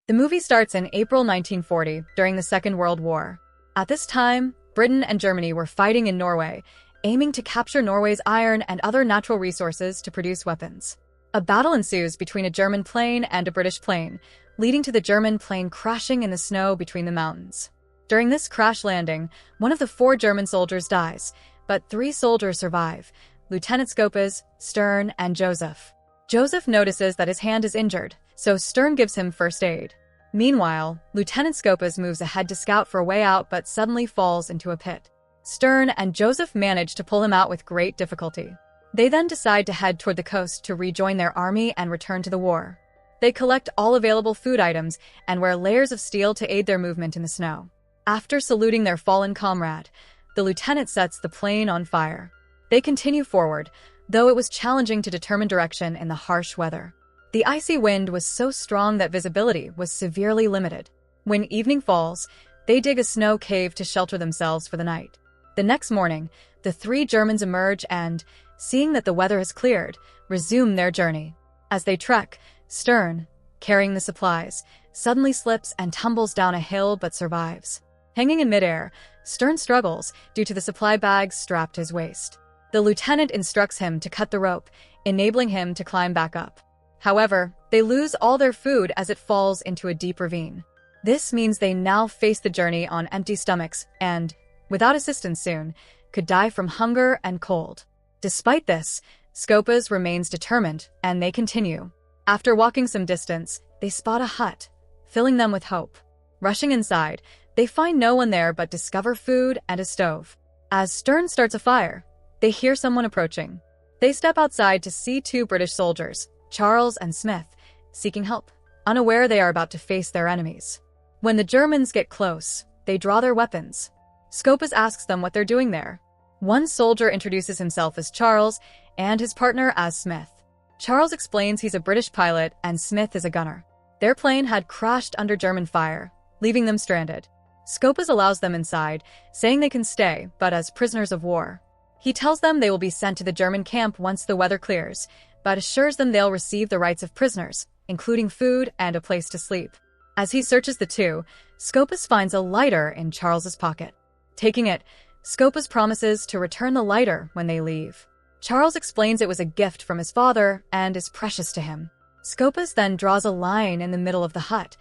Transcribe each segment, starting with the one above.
The movie starts in April 1940, during the Second World War. At this time, Britain and Germany were fighting in Norway, aiming to capture Norway's iron and other natural resources to produce weapons. A battle ensues between a German plane and a British plane, leading to the German plane crashing in the snow between the mountains. During this crash landing, one of the 4 German soldiers dies, but 3 soldiers survive: Lieutenant Skopas, Stern, and Joseph. Joseph notices that his hand is injured, so Stern gives him first aid. Meanwhile, Lieutenant Skopas moves ahead to scout for a way out but suddenly falls into a pit. Stern and Joseph manage to pull him out with great difficulty. They then decide to head toward the coast to rejoin their army and return to the war. They collect all available food items and wear layers of steel to aid their movement in the snow. After saluting their fallen comrade, the lieutenant sets the plane on fire. They continue forward, though it was challenging to determine direction in the harsh weather. The icy wind was so strong that visibility was severely limited. When evening falls, they dig a snow cave to shelter themselves for the night. The next morning, the 3 Germans emerge and, seeing that the weather has cleared, resume their journey. As they trek, Stern, carrying the supplies, suddenly slips and tumbles down a hill but survives. Hanging in midair, Stern struggles due to the supply bags strapped to his waist. The lieutenant instructs him to cut the rope, enabling him to climb back up. However, they lose all their food as it falls into a deep ravine. This means they now face the journey on empty stomachs and, without assistance soon, could die from hunger and cold. Despite this, Skopas remains determined, and they continue. After walking some distance, they spot a hut, filling them with hope. Rushing inside, they find no one there but discover food and a stove. As Stern starts a fire, they hear someone approaching. They step outside to see 2 British soldiers, Charles and Smith, seeking help, unaware they are about to face their enemies. When the Germans get close, they draw their weapons. Skopas asks them what they're doing there. One soldier introduces himself as Charles and his partner as Smith. Charles explains he's a British pilot and Smith is a gunner. Their plane had crashed under German fire, leaving them stranded. Skopas allows them inside, saying they can stay, but as prisoners of war. He tells them they will be sent to the German camp once the weather clears, but assures them they'll receive the rights of prisoners, including food and a place to sleep. As he searches the 2, Skopas finds a lighter in Charles's pocket. Taking it, Skopas promises to return the lighter when they leave. Charles explains it was a gift from his father and is precious to him. Skopas then draws a line in the middle of the hut,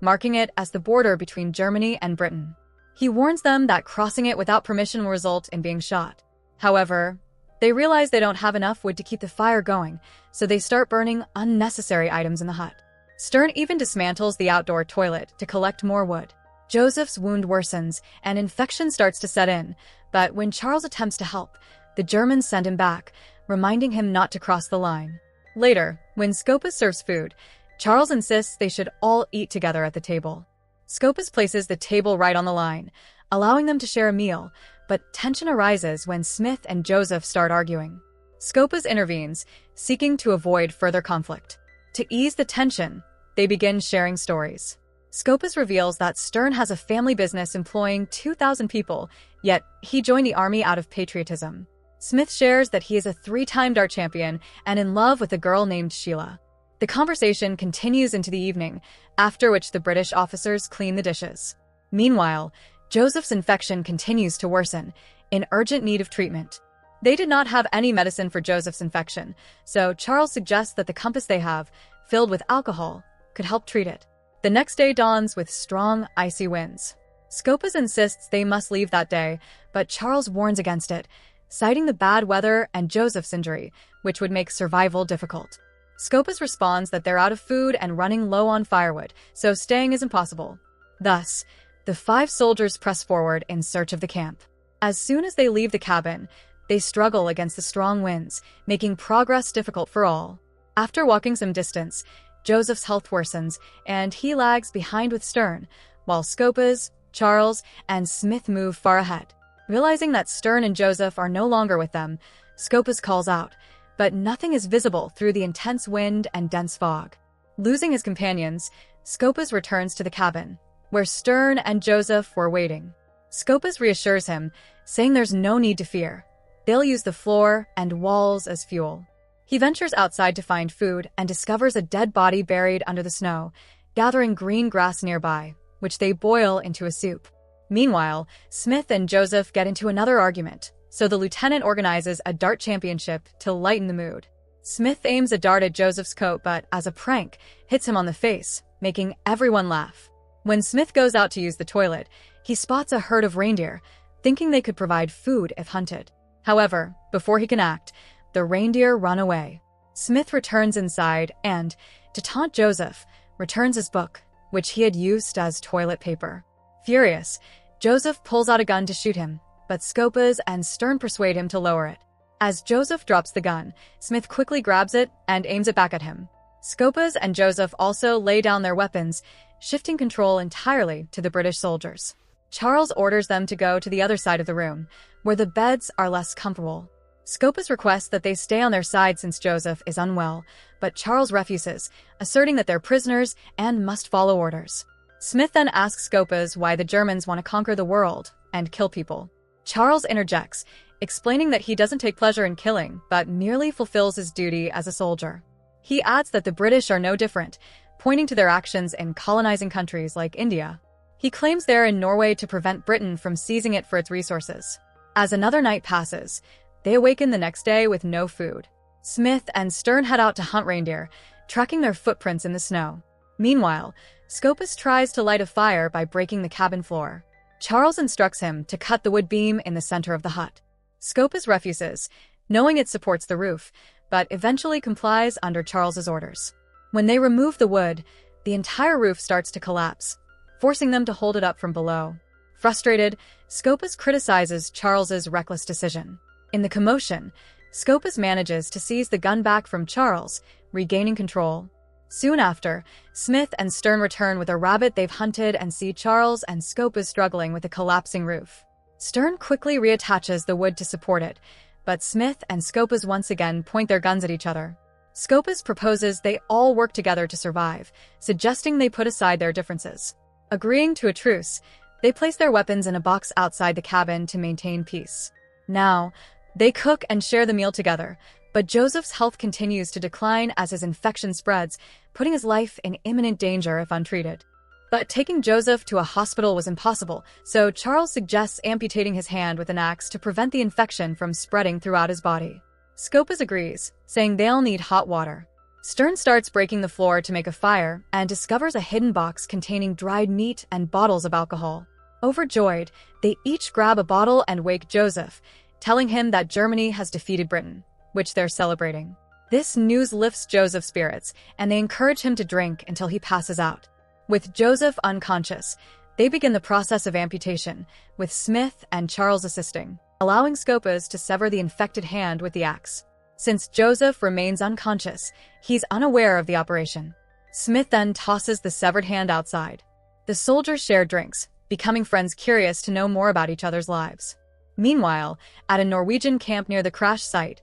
marking it as the border between Germany and Britain. He warns them that crossing it without permission will result in being shot. However, they realize they don't have enough wood to keep the fire going, so they start burning unnecessary items in the hut. Stern even dismantles the outdoor toilet to collect more wood. Joseph's wound worsens, and infection starts to set in, but when Charles attempts to help, the Germans send him back, reminding him not to cross the line. Later, when Skopas serves food, Charles insists they should all eat together at the table. Skopas places the table right on the line, allowing them to share a meal, but tension arises when Smith and Joseph start arguing. Skopas intervenes, seeking to avoid further conflict. To ease the tension, they begin sharing stories. Skopas reveals that Stern has a family business employing 2,000 people, yet he joined the army out of patriotism. Smith shares that he is a 3-time dart champion and in love with a girl named Sheila. The conversation continues into the evening, after which the British officers clean the dishes. Meanwhile, Joseph's infection continues to worsen, in urgent need of treatment. They did not have any medicine for Joseph's infection, so Charles suggests that the compass they have, filled with alcohol, could help treat it. The next day dawns with strong, icy winds. Skopas insists they must leave that day, but Charles warns against it, citing the bad weather and Joseph's injury, which would make survival difficult. Skopas responds that they're out of food and running low on firewood, so staying is impossible. Thus, the 5 soldiers press forward in search of the camp. As soon as they leave the cabin, they struggle against the strong winds, making progress difficult for all. After walking some distance, Joseph's health worsens, and he lags behind with Stern, while Skopas, Charles, and Smith move far ahead. Realizing that Stern and Joseph are no longer with them, Skopas calls out, but nothing is visible through the intense wind and dense fog. Losing his companions, Skopas returns to the cabin, where Stern and Joseph were waiting. Skopas reassures him, saying there's no need to fear. They'll use the floor and walls as fuel. He ventures outside to find food and discovers a dead body buried under the snow, gathering green grass nearby, which they boil into a soup. Meanwhile, Smith and Joseph get into another argument, so the lieutenant organizes a dart championship to lighten the mood. Smith aims a dart at Joseph's coat, but as a prank, hits him on the face, making everyone laugh. When Smith goes out to use the toilet, he spots a herd of reindeer, thinking they could provide food if hunted. However, before he can act, the reindeer run away. Smith returns inside and, to taunt Joseph, returns his book, which he had used as toilet paper. Furious, Joseph pulls out a gun to shoot him, but Scopas and Stern persuade him to lower it. As Joseph drops the gun, Smith quickly grabs it and aims it back at him. Scopas and Joseph also lay down their weapons, shifting control entirely to the British soldiers. Charles orders them to go to the other side of the room, where the beds are less comfortable. Scopas requests that they stay on their side since Joseph is unwell, but Charles refuses, asserting that they're prisoners and must follow orders. Smith then asks Scopas why the Germans want to conquer the world and kill people. Charles interjects, explaining that he doesn't take pleasure in killing, but merely fulfills his duty as a soldier. He adds that the British are no different, pointing to their actions in colonizing countries like India. He claims they're in Norway to prevent Britain from seizing it for its resources. As another night passes, they awaken the next day with no food. Smith and Stern head out to hunt reindeer, tracking their footprints in the snow. Meanwhile, Scopas tries to light a fire by breaking the cabin floor. Charles instructs him to cut the wood beam in the center of the hut. Scopas refuses, knowing it supports the roof, but eventually complies under Charles's orders. When they remove the wood, the entire roof starts to collapse, forcing them to hold it up from below. Frustrated, Scopas criticizes Charles's reckless decision. In the commotion, Scopas manages to seize the gun back from Charles, regaining control. Soon after, Smith and Stern return with a rabbit they've hunted and see Charles and Scopas struggling with a collapsing roof. Stern quickly reattaches the wood to support it, but Smith and Scopas once again point their guns at each other. Scopas proposes they all work together to survive, suggesting they put aside their differences. Agreeing to a truce, they place their weapons in a box outside the cabin to maintain peace. Now, they cook and share the meal together, but Joseph's health continues to decline as his infection spreads, putting his life in imminent danger if untreated. But taking Joseph to a hospital was impossible, so Charles suggests amputating his hand with an axe to prevent the infection from spreading throughout his body. Scopas agrees, saying they'll need hot water. Stern starts breaking the floor to make a fire and discovers a hidden box containing dried meat and bottles of alcohol. Overjoyed, they each grab a bottle and wake Joseph, telling him that Germany has defeated Britain, which they're celebrating. This news lifts Joseph's spirits, and they encourage him to drink until he passes out. With Joseph unconscious, they begin the process of amputation, with Smith and Charles assisting, allowing Scopas to sever the infected hand with the axe. Since Joseph remains unconscious, he's unaware of the operation. Smith then tosses the severed hand outside. The soldiers share drinks, becoming friends curious to know more about each other's lives. Meanwhile, at a Norwegian camp near the crash site,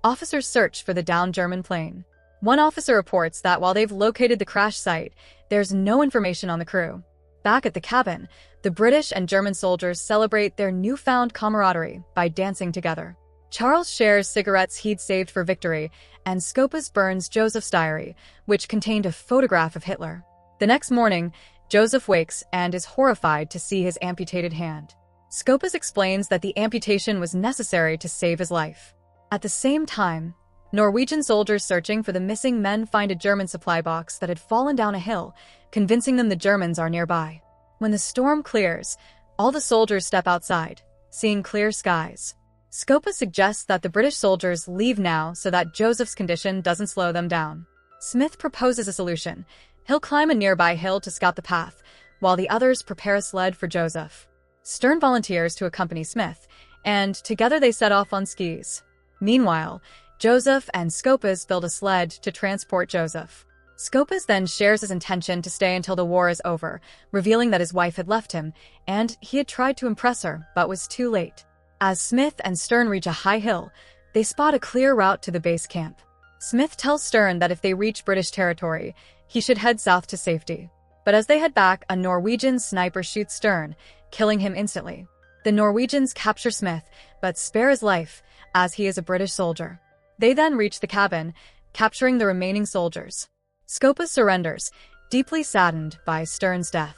officers search for the downed German plane. One officer reports that while they've located the crash site, there's no information on the crew. Back at the cabin, the British and German soldiers celebrate their newfound camaraderie by dancing together. Charles shares cigarettes he'd saved for victory, and Scopas burns Joseph's diary, which contained a photograph of Hitler. The next morning, Joseph wakes and is horrified to see his amputated hand. Scopas explains that the amputation was necessary to save his life. At the same time, Norwegian soldiers searching for the missing men find a German supply box that had fallen down a hill, convincing them the Germans are nearby. When the storm clears, all the soldiers step outside, seeing clear skies. Scopas suggests that the British soldiers leave now so that Joseph's condition doesn't slow them down. Smith proposes a solution. He'll climb a nearby hill to scout the path, while the others prepare a sled for Joseph. Stern volunteers to accompany Smith, and together they set off on skis. Meanwhile, Joseph and Scopas build a sled to transport Joseph. Scopas then shares his intention to stay until the war is over, revealing that his wife had left him, and he had tried to impress her, but was too late. As Smith and Stern reach a high hill, they spot a clear route to the base camp. Smith tells Stern that if they reach British territory, he should head south to safety. But as they head back, a Norwegian sniper shoots Stern, killing him instantly. The Norwegians capture Smith, but spare his life, as he is a British soldier. They then reach the cabin, capturing the remaining soldiers. Scopas surrenders, deeply saddened by Stern's death.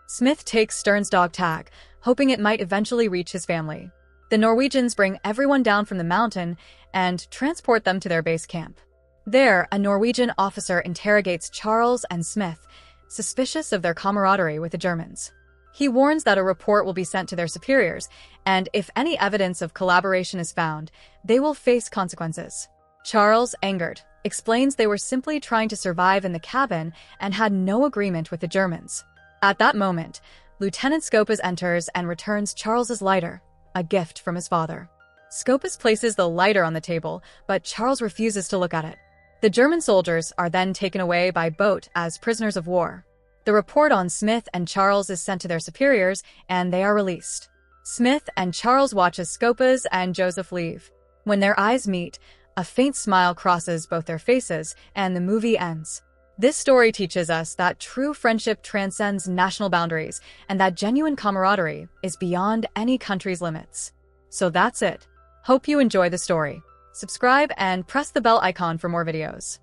Smith takes Stern's dog Tag, hoping it might eventually reach his family. The Norwegians bring everyone down from the mountain and transport them to their base camp. There, a Norwegian officer interrogates Charles and Smith, suspicious of their camaraderie with the Germans. He warns that a report will be sent to their superiors, and if any evidence of collaboration is found, they will face consequences. Charles, angered, explains they were simply trying to survive in the cabin and had no agreement with the Germans. At that moment, Lieutenant Scopas enters and returns Charles's lighter, a gift from his father. Scopas places the lighter on the table, but Charles refuses to look at it. The German soldiers are then taken away by boat as prisoners of war. The report on Smith and Charles is sent to their superiors, and they are released. Smith and Charles watch as Scopas and Joseph leave. When their eyes meet, a faint smile crosses both their faces, and the movie ends. This story teaches us that true friendship transcends national boundaries, and that genuine camaraderie is beyond any country's limits. So that's it. Hope you enjoy the story. Subscribe and press the bell icon for more videos.